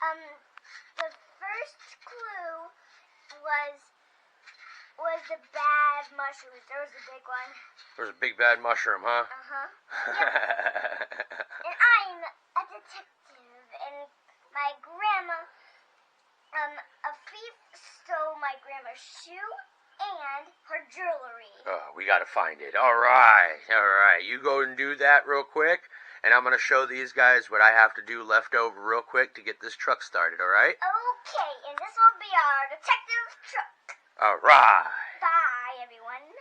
The first clue was the bad mushrooms. There was a big one. There's a big bad mushroom, huh? Uh-huh. And I'm a detective, and my grandma, a thief stole my grandma's shoe and her jewelry. Oh, we gotta find it. All right. You go and do that real quick, and I'm gonna show these guys what I have to do left over real quick to get this truck started, all right? Okay, and this will be our detective truck. All right. Bye, everyone.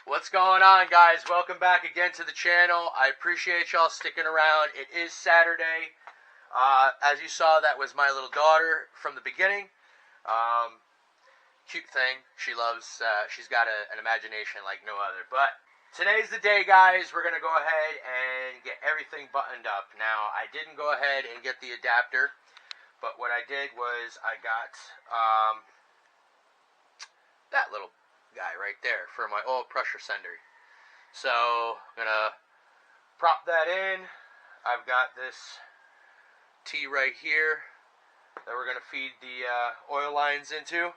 What's going on, guys? Welcome back again to the channel. I appreciate y'all sticking around. It is Saturday. As you saw, that was my little daughter from the beginning. Cute thing. She loves, she's got an imagination like no other. But today's the day, guys. We're going to go ahead and get everything buttoned up. Now, I didn't go ahead and get the adapter, but what I did was I got that little guy right there for my oil pressure sender. So I'm gonna prop that in. I've got this T right here that we're gonna feed the oil lines into,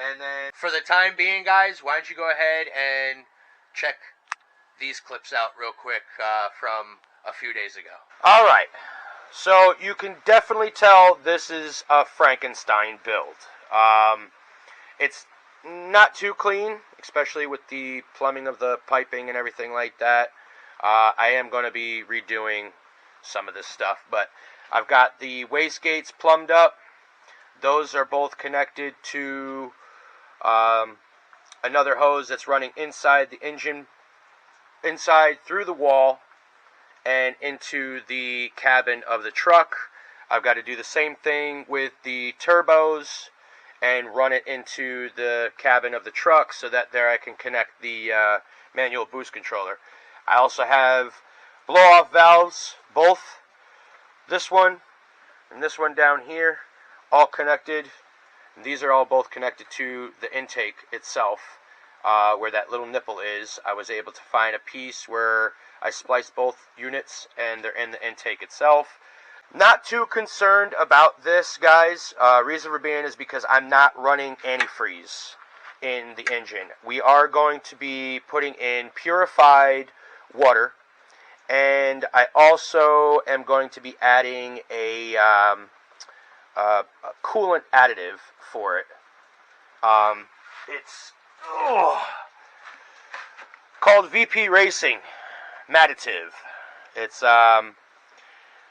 and then for the time being, guys, why don't you go ahead and check these clips out real quick from a few days ago. All right, so you can definitely tell this is a Frankenstein build. It's not too clean, especially with the plumbing of the piping and everything like that. I am going to be redoing some of this stuff, but I've got the wastegates plumbed up. Those are both connected to another hose that's running inside the engine, inside through the wall and into the cabin of the truck. I've got to do the same thing with the turbos and run it into the cabin of the truck so that there I can connect the manual boost controller. I also have blow-off valves, both this one and this one down here, all connected. And these are all both connected to the intake itself, where that little nipple is. I was able to find a piece where I spliced both units and they're in the intake itself. Not too concerned about this, guys. Reason for being is because I'm not running antifreeze in the engine. We are going to be putting in purified water, and I also am going to be adding a coolant additive for it. It's called VP Racing Madditive. It's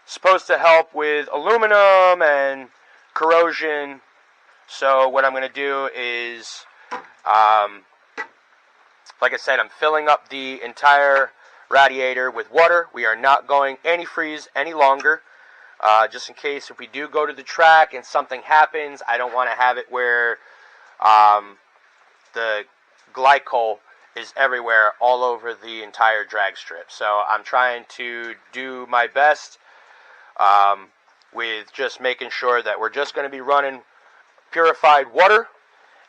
supposed to help with aluminum and corrosion. So what I'm going to do is, like I said, I'm filling up the entire radiator with water. We are not going antifreeze any longer, just in case if we do go to the track and something happens. I don't want to have it where the glycol is everywhere all over the entire drag strip. So I'm trying to do my best with just making sure that we're just going to be running purified water,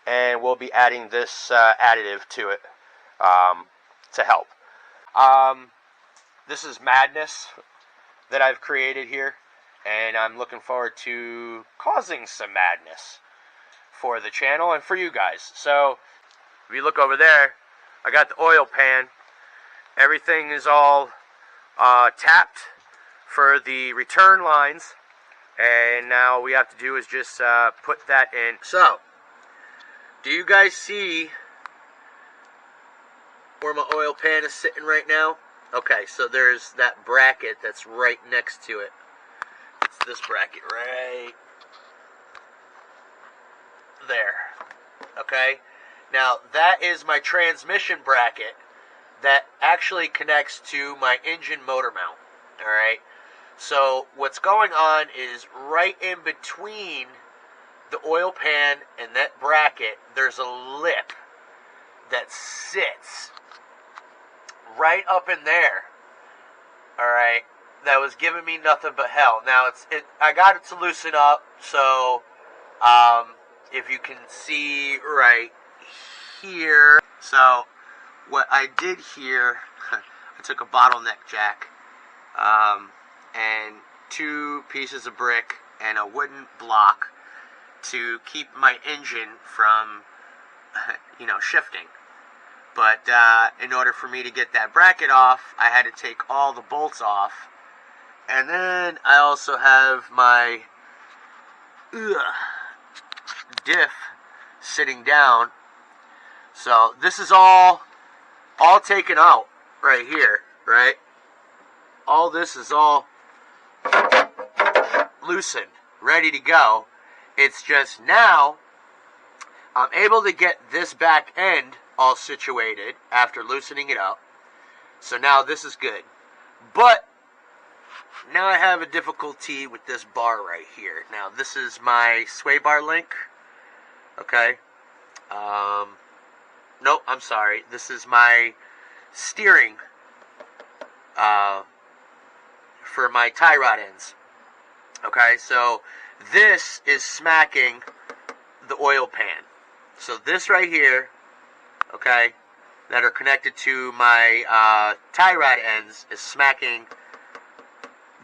and we'll be adding this additive to it to help. This is madness that I've created here, and I'm looking forward to causing some madness for the channel and for you guys. So if you look over there, I got the oil pan. Everything is all tapped for the return lines, and now we have to do is just put that in. So, do you guys see where my oil pan is sitting right now? Okay, so there's that bracket that's right next to it. It's this bracket right there. Okay, now that is my transmission bracket that actually connects to my engine motor mount. Alright, so what's going on is right in between the oil pan and that bracket, there's a lip that sits right up in there. All right, that was giving me nothing but hell. Now I got it to loosen up, so if you can see right here. So what I did here, I took a bottleneck jack and 2 pieces of brick and a wooden block to keep my engine from, shifting. But in order for me to get that bracket off, I had to take all the bolts off. And then I also have my diff sitting down. So this is all taken out right here, right? All this is all loosened, ready to go. It's just now I'm able to get this back end all situated after loosening it up. So now this is good. But now I have a difficulty with this bar right here. Now this is my sway bar link. Okay. Nope, I'm sorry. This is my steering for my tie rod ends. Okay, so this is smacking the oil pan. So this right here, okay, that are connected to my tie rod ends is smacking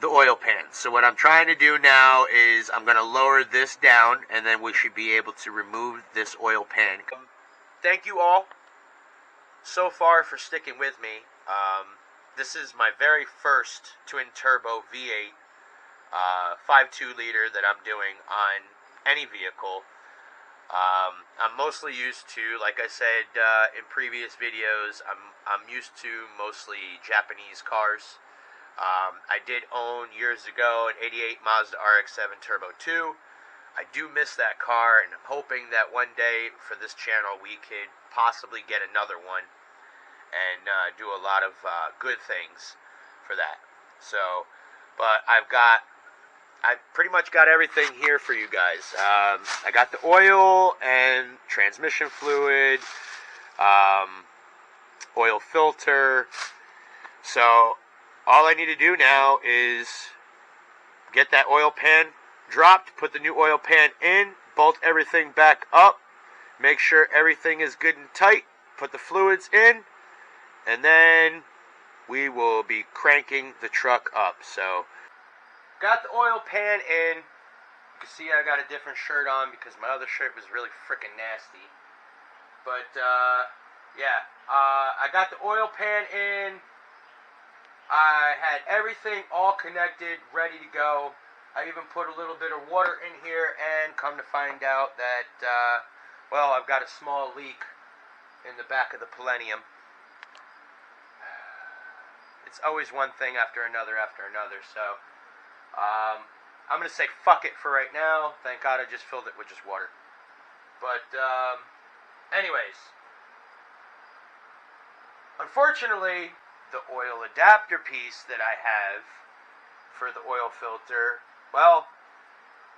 the oil pan. So what I'm trying to do now is I'm going to lower this down, and then we should be able to remove this oil pan. Thank you all so far for sticking with me. This is my very first twin turbo V8 5.2 liter that I'm doing on any vehicle. I'm mostly used to, like I said in previous videos, I'm used to mostly Japanese cars. I did own years ago an '88 Mazda RX-7 Turbo 2. I do miss that car, and I'm hoping that one day for this channel we could possibly get another one and do a lot of good things for that. So, but I pretty much got everything here for you guys. I got the oil and transmission fluid, oil filter. So all I need to do now is get that oil pan dropped, put the new oil pan in, bolt everything back up, make sure everything is good and tight, put the fluids in, and then we will be cranking the truck up. So got the oil pan in. You can see I got a different shirt on because my other shirt was really freaking nasty. But yeah, I got the oil pan in. I had everything all connected, ready to go. I even put a little bit of water in here, and come to find out that, well, I've got a small leak in the back of the Palladium. It's always one thing after another, so I'm going to say fuck it for right now. Thank God I just filled it with just water. But, anyways, unfortunately, the oil adapter piece that I have for the oil filter, well,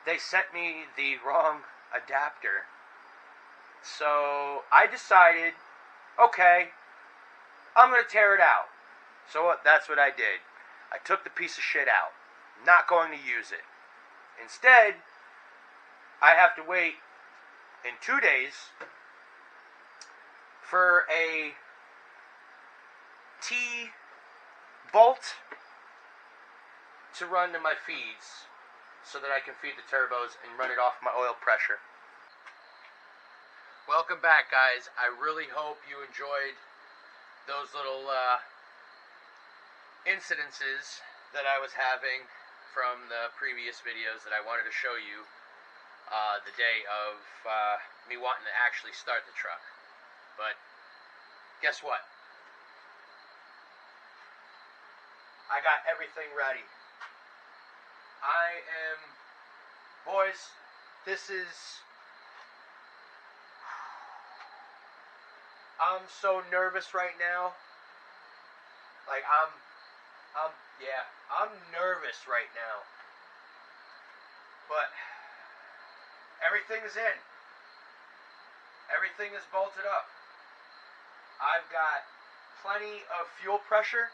they sent me the wrong adapter. So I decided, okay, I'm going to tear it out. So that's what I did. I took the piece of shit out. I'm not going to use it. Instead, I have to wait in 2 days for a T-bolt to run to my feeds so that I can feed the turbos and run it off my oil pressure. Welcome back, guys. I really hope you enjoyed those little incidences that I was having from the previous videos that I wanted to show you the day of me wanting to actually start the truck. But guess what? I got everything ready. Boys, this is, I'm so nervous right now. Like, I'm nervous right now. But everything is in. Everything is bolted up. I've got plenty of fuel pressure.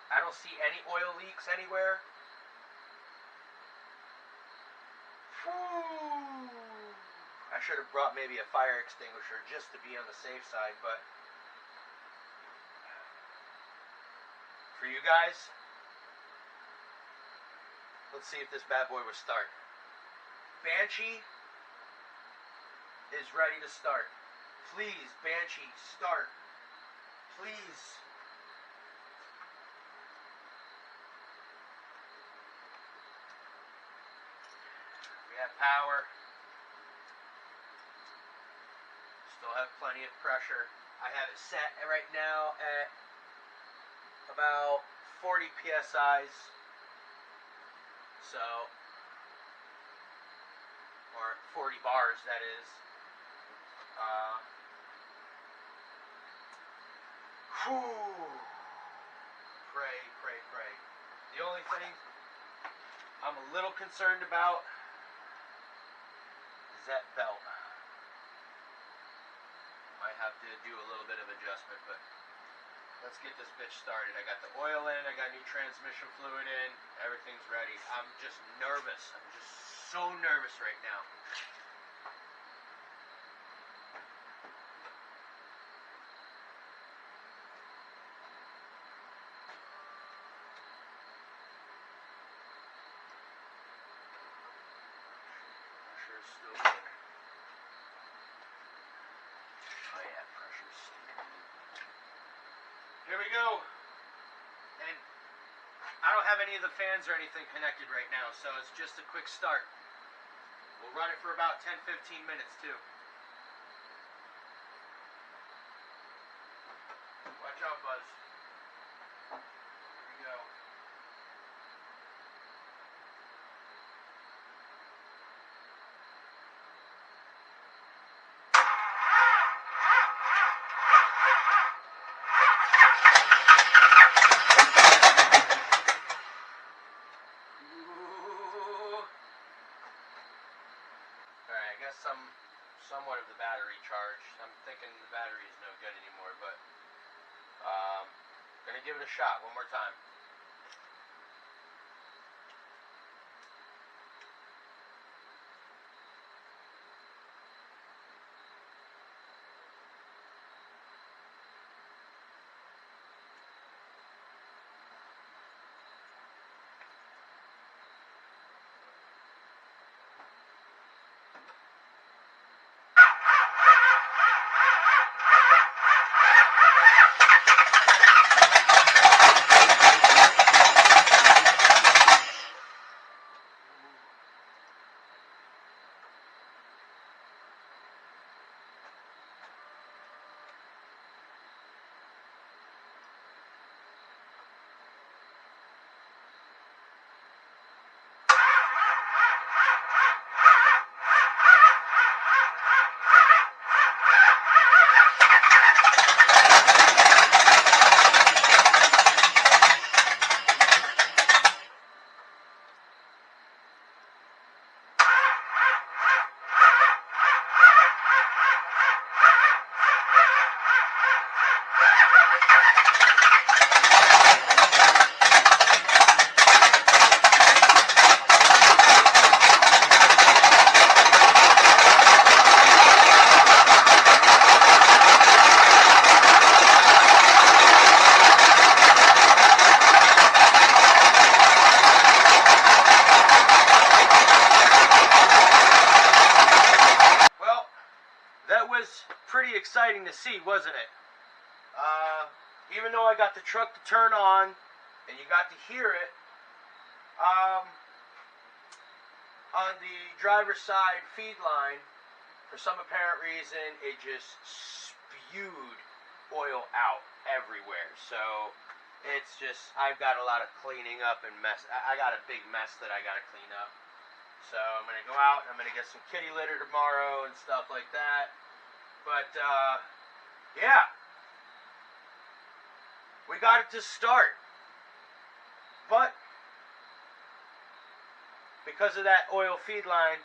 I don't see any oil leaks anywhere. Whew. I should have brought maybe a fire extinguisher just to be on the safe side, but for you guys, let's see if this bad boy will start. Banshee is ready to start. Please, Banshee, start. Please. We have power. Still have plenty of pressure. I have it set right now at about 40 psi's. So, or 40 bars, that is. Pray, pray, pray. The only thing I'm a little concerned about is that belt. Might have to do a little bit of adjustment, but let's get this bitch started. I got the oil in, I got new transmission fluid in, everything's ready. I'm just nervous. I'm just so nervous right now. Pressure is still good. Oh yeah, pressure is still good. Here we go. And I don't have any of the fans or anything connected right now, so it's just a quick start. We'll run it for about 10-15 minutes too. Watch out, Buzz. Here we go. Somewhat of the battery charge. I'm thinking the battery is no good anymore, but gonna give it a shot one more time. Pretty exciting to see, wasn't it? Even though I got the truck to turn on and you got to hear it, on the driver's side feed line, for some apparent reason, it just spewed oil out everywhere. So it's just, I've got a lot of cleaning up and mess. I got a big mess that I got to clean up. So I'm going to go out and I'm going to get some kitty litter tomorrow and stuff like that. But, yeah. We got it to start. But, because of that oil feed line,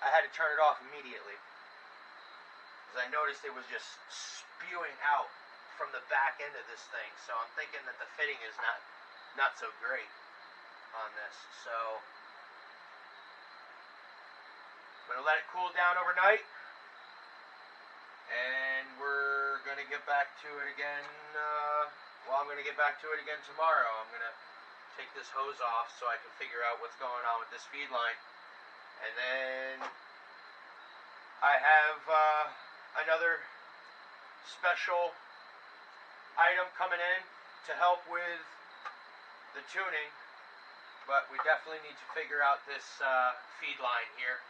I had to turn it off immediately. because I noticed it was just spewing out from the back end of this thing. So I'm thinking that the fitting is not so great on this. So I'm gonna let it cool down overnight, and we're gonna get back to it again. Well, I'm gonna get back to it again tomorrow. I'm gonna take this hose off so I can figure out what's going on with this feed line, and then I have another special item coming in to help with the tuning, but we definitely need to figure out this feed line here,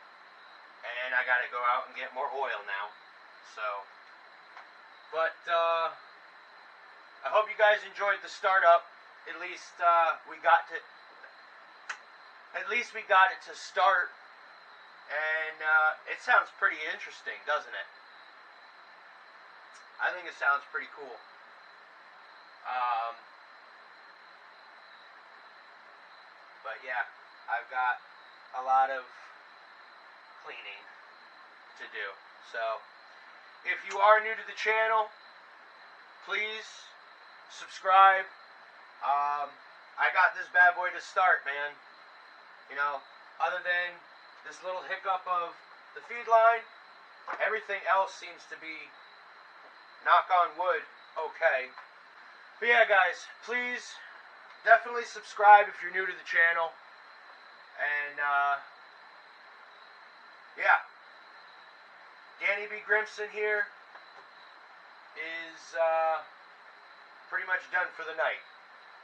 and I gotta go out and get more oil now. So, but I hope you guys enjoyed the startup. At least we got it to start, and it sounds pretty interesting, doesn't it? I think it sounds pretty cool. But yeah, I've got a lot of cleaning to do. So, if you are new to the channel, please subscribe. I got this bad boy to start, man. You know, other than this little hiccup of the feed line, everything else seems to be, knock on wood, okay. But yeah, guys, please definitely subscribe if you're new to the channel. And yeah, Danny B. Grimson here is pretty much done for the night.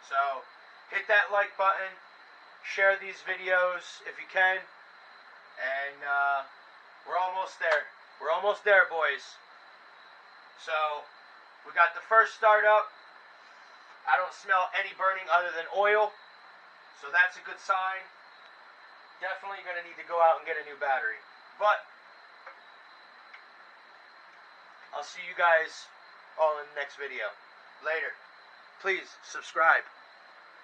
So hit that like button, share these videos if you can, and we're almost there. We're almost there, boys. So we got the first startup. I don't smell any burning other than oil, so that's a good sign. Definitely going to need to go out and get a new battery. But I'll see you guys all in the next video. Later. Please subscribe.